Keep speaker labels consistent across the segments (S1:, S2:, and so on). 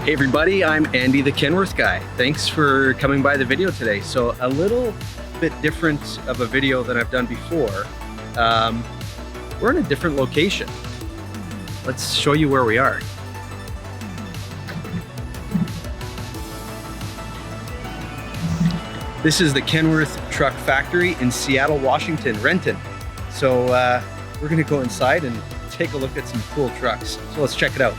S1: Hey everybody, I'm Andy the Kenworth Guy. Thanks for coming by the video today. So a little bit different of a video than I've done before. We're in a different location. Let's show you where we are. This is the Kenworth Truck Factory in Seattle, Washington, Renton. So we're gonna go inside and take a look at some cool trucks. So let's check it out.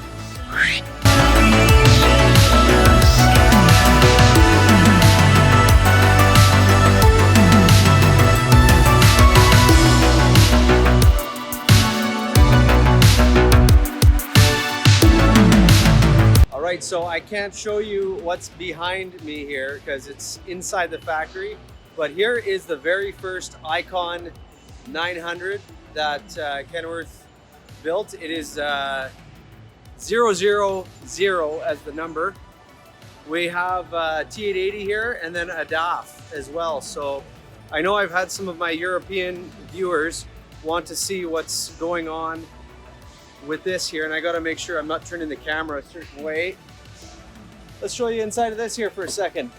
S1: Alright, so I can't show you what's behind me here because it's inside the factory, but here is the very first Icon 900 that Kenworth built. It is 000 as the number. We have T880 here and then a DAF as well. So I know I've had some of my European viewers want to see what's going on with this here, and I got to make sure I'm not turning the camera a certain way. Let's show you inside of this here for a second.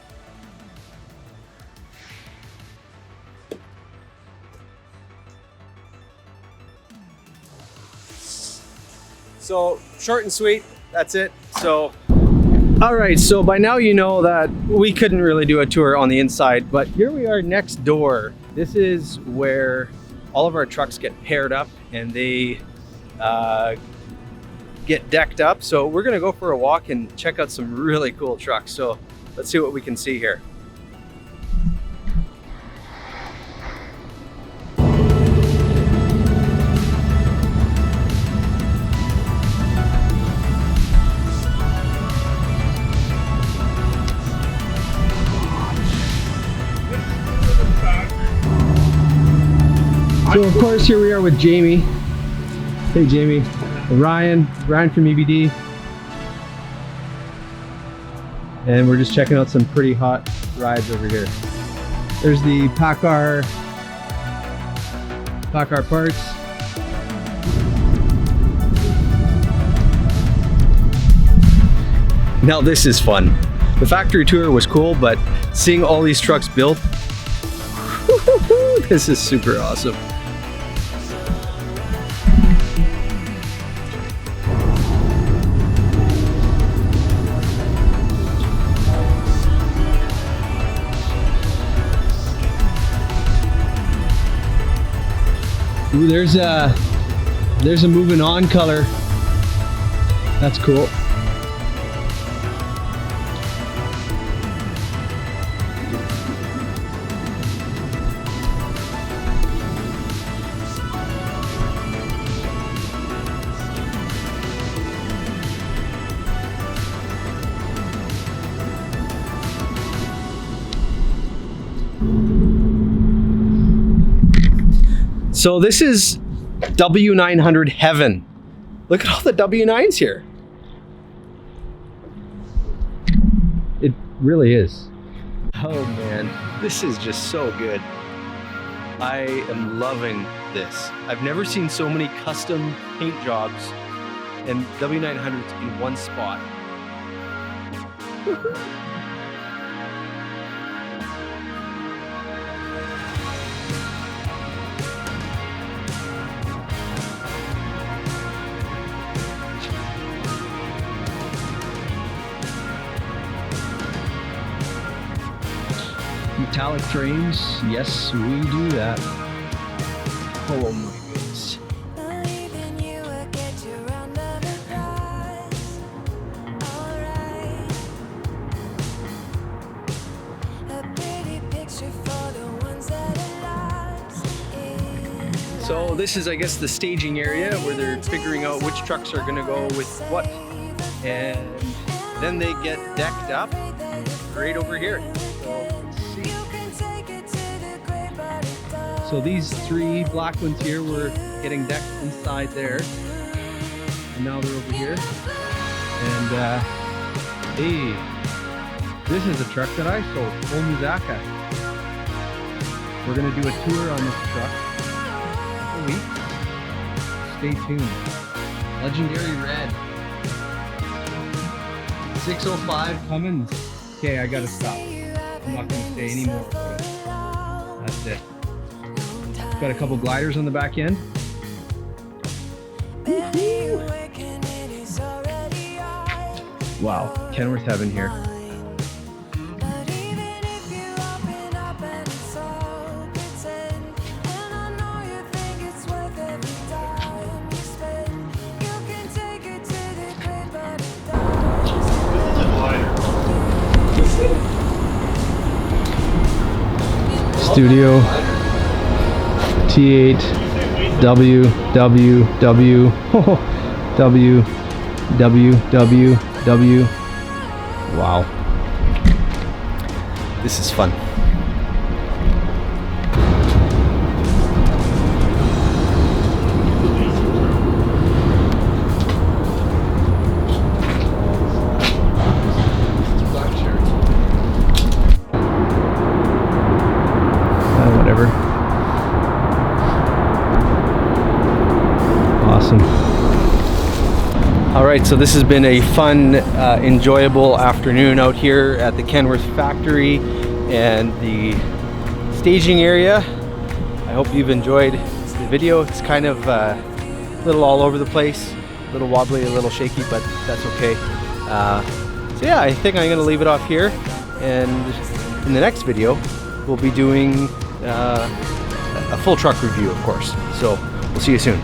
S1: So short and sweet, that's it. So all right, so by now you know that we couldn't really do a tour on the inside, but here we are next door. This is where all of our trucks get paired up and they get decked up. So we're gonna go for a walk and check out some really cool trucks. So let's see what we can see here. So of course here we are with Jamie. Hey Jamie. Ryan from EBD. And we're just checking out some pretty hot rides over here. There's the PACCAR parts. Now this is fun. The factory tour was cool, but seeing all these trucks built, this is super awesome. Ooh, there's a moving on color. That's cool. So this is W900 heaven. Look at all the W9s here. It really is. Oh man, this is just so good. I am loving this. I've never seen so many custom paint jobs and W900s in one spot. Metallic frames, yes, we do that. Oh my goodness. So this is, I guess, the staging area where they're figuring out which trucks are gonna go with what. And then they get decked up right over here. So these three black ones here were getting decked inside there, and now they're over here. And hey, this is a truck that I sold, Old Muzaka. We're gonna do a tour on this truck in a week. Stay tuned. Legendary red.
S2: 6:05 Cummins. Okay, I gotta stop. I'm not gonna stay anymore. That's it. Got a couple gliders on the back end. Wow, Kenworth heaven here. Studio T8 W Wow, this is fun. Whatever. Awesome. All right, so this has been a fun, enjoyable afternoon out here at the Kenworth factory and the staging area. I hope you've enjoyed the video. It's kind of a little all over the place, a little wobbly, a little shaky, but that's okay. So yeah, I think I'm gonna leave it off here, and in the next video, we'll be doing a full truck review, of course. So we'll see you soon.